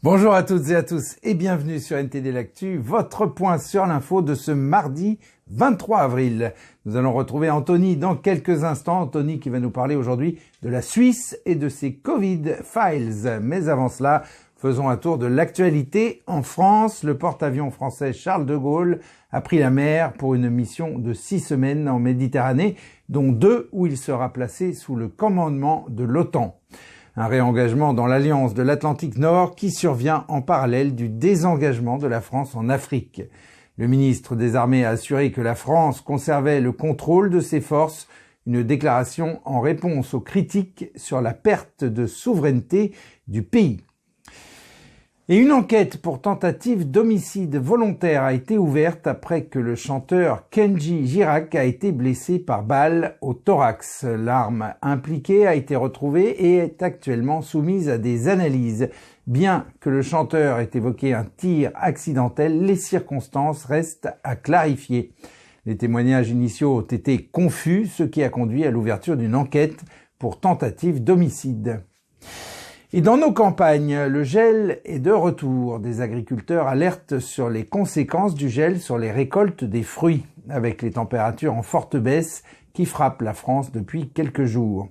Bonjour à toutes et à tous et bienvenue sur NTD L'Actu, votre point sur l'info de ce mardi 23 avril. Nous allons retrouver Anthony dans quelques instants. Anthony qui va nous parler aujourd'hui de la Suisse et de ses Covid Files. Mais avant cela, faisons un tour de l'actualité en France. Le porte-avions français Charles de Gaulle a pris la mer pour une mission de 6 semaines en Méditerranée, dont 2 où il sera placé sous le commandement de l'OTAN. Un réengagement dans l'Alliance de l'Atlantique Nord qui survient en parallèle du désengagement de la France en Afrique. Le ministre des Armées a assuré que la France conservait le contrôle de ses forces, une déclaration en réponse aux critiques sur la perte de souveraineté du pays. Et une enquête pour tentative d'homicide volontaire a été ouverte après que le chanteur Kenji Girac a été blessé par balle au thorax. L'arme impliquée a été retrouvée et est actuellement soumise à des analyses. Bien que le chanteur ait évoqué un tir accidentel, les circonstances restent à clarifier. Les témoignages initiaux ont été confus, ce qui a conduit à l'ouverture d'une enquête pour tentative d'homicide. Et dans nos campagnes, le gel est de retour. Des agriculteurs alertent sur les conséquences du gel sur les récoltes des fruits, avec les températures en forte baisse qui frappent la France depuis quelques jours.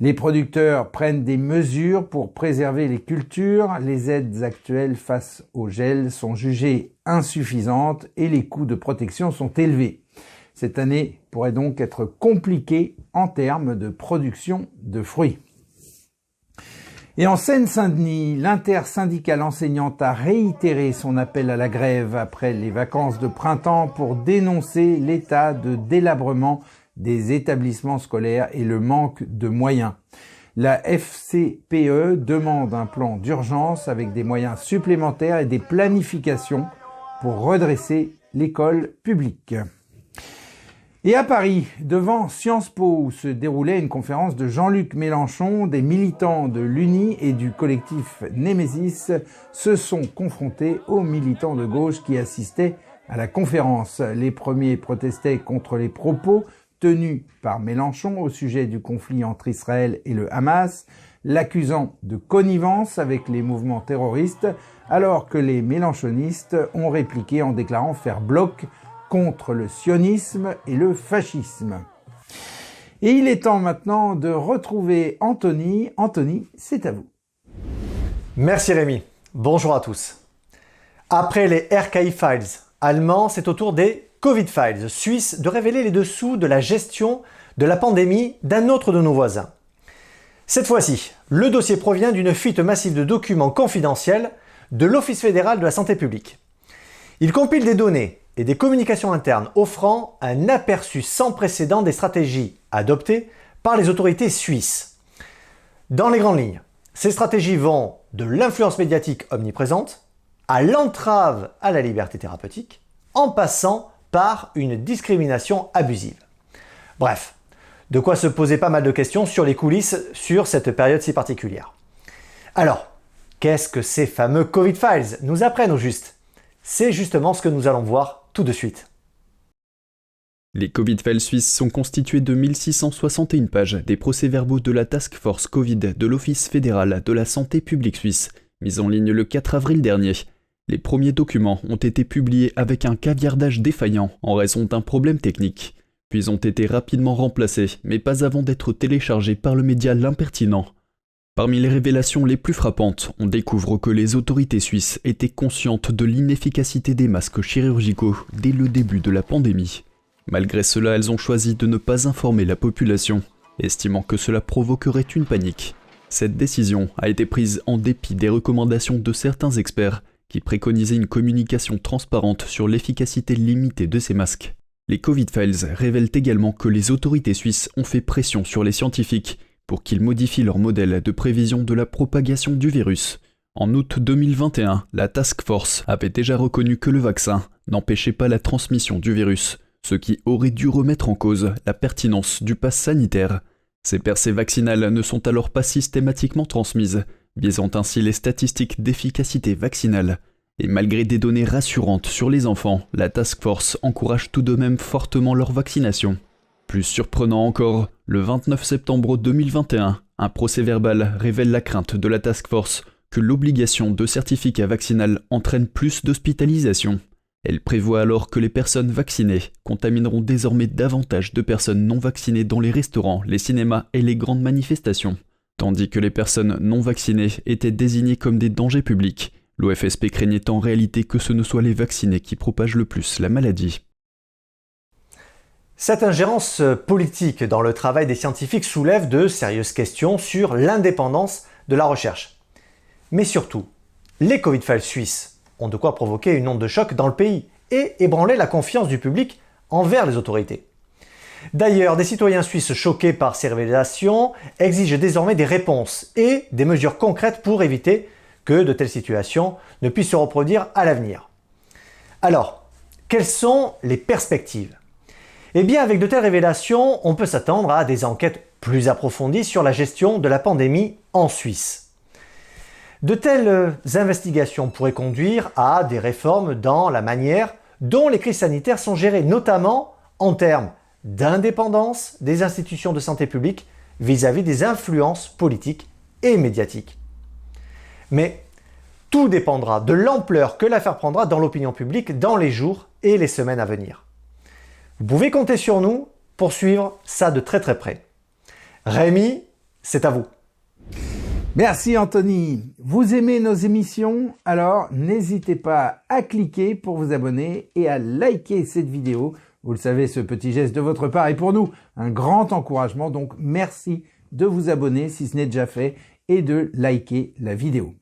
Les producteurs prennent des mesures pour préserver les cultures. Les aides actuelles face au gel sont jugées insuffisantes et les coûts de protection sont élevés. Cette année pourrait donc être compliquée en termes de production de fruits. Et en Seine-Saint-Denis, l'intersyndicale enseignante a réitéré son appel à la grève après les vacances de printemps pour dénoncer l'état de délabrement des établissements scolaires et le manque de moyens. La FCPE demande un plan d'urgence avec des moyens supplémentaires et des planifications pour redresser l'école publique. Et à Paris, devant Sciences Po, où se déroulait une conférence de Jean-Luc Mélenchon, des militants de l'UNI et du collectif Némésis se sont confrontés aux militants de gauche qui assistaient à la conférence. Les premiers protestaient contre les propos tenus par Mélenchon au sujet du conflit entre Israël et le Hamas, l'accusant de connivence avec les mouvements terroristes, alors que les mélenchonistes ont répliqué en déclarant faire bloc contre le sionisme et le fascisme. Et il est temps maintenant de retrouver Anthony. Anthony, c'est à vous. Merci Rémi. Bonjour à tous. Après les RKI Files allemands, c'est au tour des Covid Files suisses de révéler les dessous de la gestion de la pandémie d'un autre de nos voisins. Cette fois-ci, le dossier provient d'une fuite massive de documents confidentiels de l'Office fédéral de la santé publique. Il compile des données et des communications internes offrant un aperçu sans précédent des stratégies adoptées par les autorités suisses. Dans les grandes lignes, ces stratégies vont de l'influence médiatique omniprésente à l'entrave à la liberté thérapeutique, en passant par une discrimination abusive. Bref, de quoi se poser pas mal de questions sur les coulisses sur cette période si particulière. Alors, qu'est-ce que ces fameux Covid Files nous apprennent au juste ? C'est justement ce que nous allons voir tout de suite. Les Covid Files suisses sont constitués de 1661 pages des procès-verbaux de la Task Force Covid de l'Office fédéral de la santé publique suisse, mis en ligne le 4 avril dernier. Les premiers documents ont été publiés avec un caviardage défaillant en raison d'un problème technique, puis ont été rapidement remplacés, mais pas avant d'être téléchargés par le média L'Impertinent. Parmi les révélations les plus frappantes, on découvre que les autorités suisses étaient conscientes de l'inefficacité des masques chirurgicaux dès le début de la pandémie. Malgré cela, elles ont choisi de ne pas informer la population, estimant que cela provoquerait une panique. Cette décision a été prise en dépit des recommandations de certains experts qui préconisaient une communication transparente sur l'efficacité limitée de ces masques. Les Covid Files révèlent également que les autorités suisses ont fait pression sur les scientifiques pour qu'ils modifient leur modèle de prévision de la propagation du virus. En août 2021, la Task Force avait déjà reconnu que le vaccin n'empêchait pas la transmission du virus, ce qui aurait dû remettre en cause la pertinence du pass sanitaire. Ces percées vaccinales ne sont alors pas systématiquement transmises, biaisant ainsi les statistiques d'efficacité vaccinale. Et malgré des données rassurantes sur les enfants, la Task Force encourage tout de même fortement leur vaccination. Plus surprenant encore, le 29 septembre 2021, un procès-verbal révèle la crainte de la Task Force que l'obligation de certificat vaccinal entraîne plus d'hospitalisation. Elle prévoit alors que les personnes vaccinées contamineront désormais davantage de personnes non vaccinées dans les restaurants, les cinémas et les grandes manifestations. Tandis que les personnes non vaccinées étaient désignées comme des dangers publics, l'OFSP craignait en réalité que ce ne soient les vaccinés qui propagent le plus la maladie. Cette ingérence politique dans le travail des scientifiques soulève de sérieuses questions sur l'indépendance de la recherche. Mais surtout, les Covid files suisses ont de quoi provoquer une onde de choc dans le pays et ébranler la confiance du public envers les autorités. D'ailleurs, des citoyens suisses choqués par ces révélations exigent désormais des réponses et des mesures concrètes pour éviter que de telles situations ne puissent se reproduire à l'avenir. Alors, quelles sont les perspectives ? Eh bien, avec de telles révélations, on peut s'attendre à des enquêtes plus approfondies sur la gestion de la pandémie en Suisse. De telles investigations pourraient conduire à des réformes dans la manière dont les crises sanitaires sont gérées, notamment en termes d'indépendance des institutions de santé publique vis-à-vis des influences politiques et médiatiques. Mais tout dépendra de l'ampleur que l'affaire prendra dans l'opinion publique dans les jours et les semaines à venir. Vous pouvez compter sur nous pour suivre ça de très très près. Rémi, c'est à vous. Merci Anthony. Vous aimez nos émissions? Alors n'hésitez pas à cliquer pour vous abonner et à liker cette vidéo. Vous le savez, ce petit geste de votre part est pour nous un grand encouragement. Donc merci de vous abonner si ce n'est déjà fait et de liker la vidéo.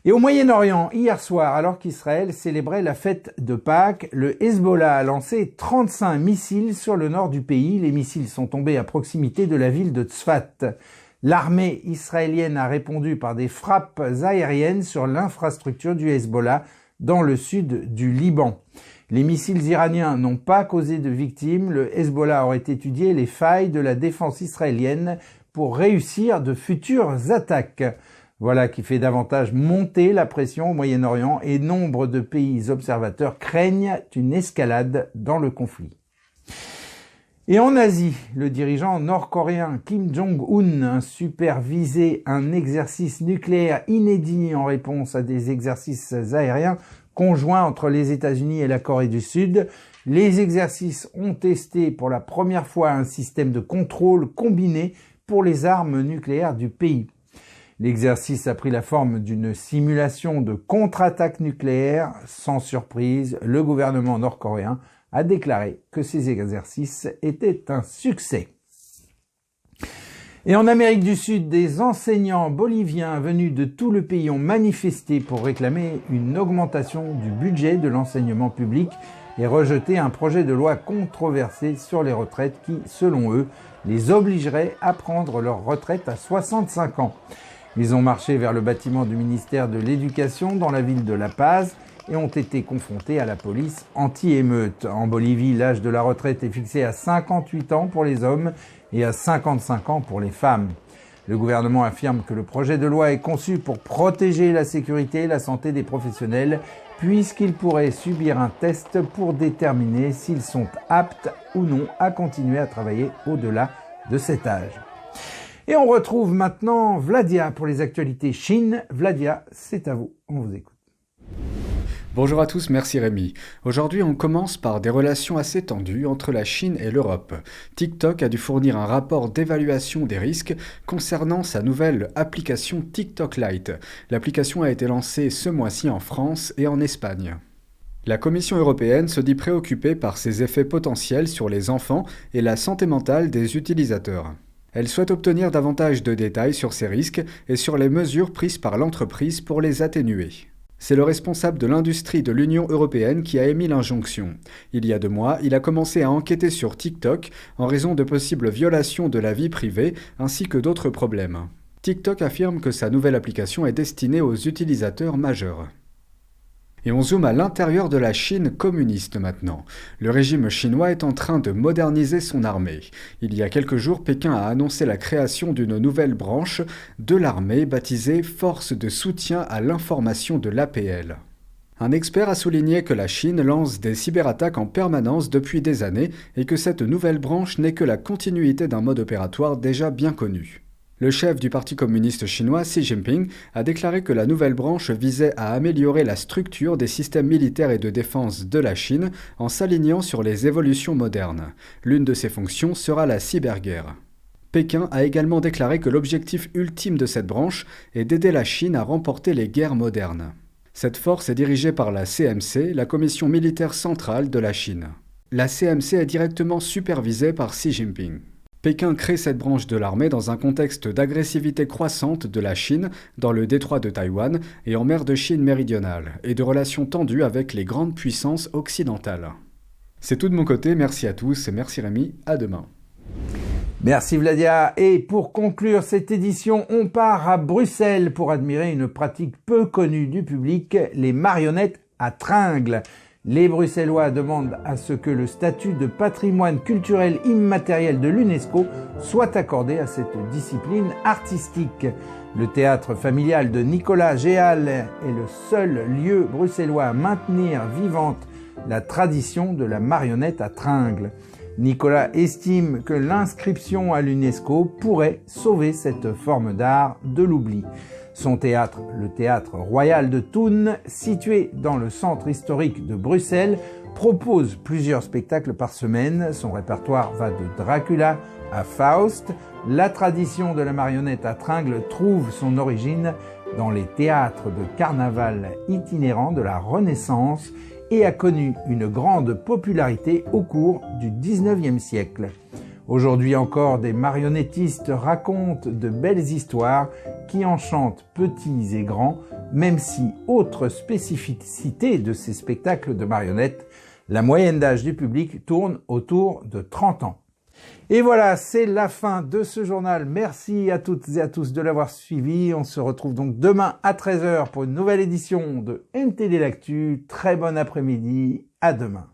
Et au Moyen-Orient, hier soir, alors qu'Israël célébrait la fête de Pâques, le Hezbollah a lancé 35 missiles sur le nord du pays. Les missiles sont tombés à proximité de la ville de Tzfat. L'armée israélienne a répondu par des frappes aériennes sur l'infrastructure du Hezbollah dans le sud du Liban. Les missiles iraniens n'ont pas causé de victimes. Le Hezbollah aurait étudié les failles de la défense israélienne pour réussir de futures attaques. Voilà qui fait davantage monter la pression au Moyen-Orient et nombre de pays observateurs craignent une escalade dans le conflit. Et en Asie, le dirigeant nord-coréen Kim Jong-un a supervisé un exercice nucléaire inédit en réponse à des exercices aériens conjoints entre les États-Unis et la Corée du Sud. Les exercices ont testé pour la première fois un système de contrôle combiné pour les armes nucléaires du pays. L'exercice a pris la forme d'une simulation de contre-attaque nucléaire. Sans surprise, le gouvernement nord-coréen a déclaré que ces exercices étaient un succès. Et en Amérique du Sud, des enseignants boliviens venus de tout le pays ont manifesté pour réclamer une augmentation du budget de l'enseignement public et rejeter un projet de loi controversé sur les retraites qui, selon eux, les obligerait à prendre leur retraite à 65 ans. Ils ont marché vers le bâtiment du ministère de l'Éducation dans la ville de La Paz et ont été confrontés à la police anti-émeute. En Bolivie, l'âge de la retraite est fixé à 58 ans pour les hommes et à 55 ans pour les femmes. Le gouvernement affirme que le projet de loi est conçu pour protéger la sécurité et la santé des professionnels, puisqu'ils pourraient subir un test pour déterminer s'ils sont aptes ou non à continuer à travailler au-delà de cet âge. Et on retrouve maintenant Vladia pour les actualités Chine. Vladia, c'est à vous, on vous écoute. Bonjour à tous, merci Rémi. Aujourd'hui, on commence par des relations assez tendues entre la Chine et l'Europe. TikTok a dû fournir un rapport d'évaluation des risques concernant sa nouvelle application TikTok Lite. L'application a été lancée ce mois-ci en France et en Espagne. La Commission européenne se dit préoccupée par ses effets potentiels sur les enfants et la santé mentale des utilisateurs. Elle souhaite obtenir davantage de détails sur ces risques et sur les mesures prises par l'entreprise pour les atténuer. C'est le responsable de l'industrie de l'Union européenne qui a émis l'injonction. Il y a 2 mois, il a commencé à enquêter sur TikTok en raison de possibles violations de la vie privée ainsi que d'autres problèmes. TikTok affirme que sa nouvelle application est destinée aux utilisateurs majeurs. Et on zoome à l'intérieur de la Chine communiste maintenant. Le régime chinois est en train de moderniser son armée. Il y a quelques jours, Pékin a annoncé la création d'une nouvelle branche de l'armée baptisée Force de soutien à l'information de l'APL. Un expert a souligné que la Chine lance des cyberattaques en permanence depuis des années et que cette nouvelle branche n'est que la continuité d'un mode opératoire déjà bien connu. Le chef du Parti communiste chinois, Xi Jinping, a déclaré que la nouvelle branche visait à améliorer la structure des systèmes militaires et de défense de la Chine en s'alignant sur les évolutions modernes. L'une de ses fonctions sera la cyberguerre. Pékin a également déclaré que l'objectif ultime de cette branche est d'aider la Chine à remporter les guerres modernes. Cette force est dirigée par la CMC, la Commission militaire centrale de la Chine. La CMC est directement supervisée par Xi Jinping. Pékin crée cette branche de l'armée dans un contexte d'agressivité croissante de la Chine dans le détroit de Taïwan et en mer de Chine méridionale, et de relations tendues avec les grandes puissances occidentales. C'est tout de mon côté, merci à tous et merci Rémi, à demain. Merci Vladia. Et pour conclure cette édition, on part à Bruxelles pour admirer une pratique peu connue du public, les marionnettes à tringles. Les Bruxellois demandent à ce que le statut de patrimoine culturel immatériel de l'UNESCO soit accordé à cette discipline artistique. Le théâtre familial de Nicolas Géal est le seul lieu bruxellois à maintenir vivante la tradition de la marionnette à tringles. Nicolas estime que l'inscription à l'UNESCO pourrait sauver cette forme d'art de l'oubli. Son théâtre, le Théâtre Royal de Thun, situé dans le centre historique de Bruxelles, propose plusieurs spectacles par semaine. Son répertoire va de Dracula à Faust. La tradition de la marionnette à tringles trouve son origine dans les théâtres de carnaval itinérants de la Renaissance et a connu une grande popularité au cours du XIXe siècle. Aujourd'hui encore, des marionnettistes racontent de belles histoires qui enchantent petits et grands, même si, autre spécificité de ces spectacles de marionnettes, la moyenne d'âge du public tourne autour de 30 ans. Et voilà, c'est la fin de ce journal. Merci à toutes et à tous de l'avoir suivi. On se retrouve donc demain à 13h pour une nouvelle édition de NTD l'Actu. Très bon après-midi, à demain.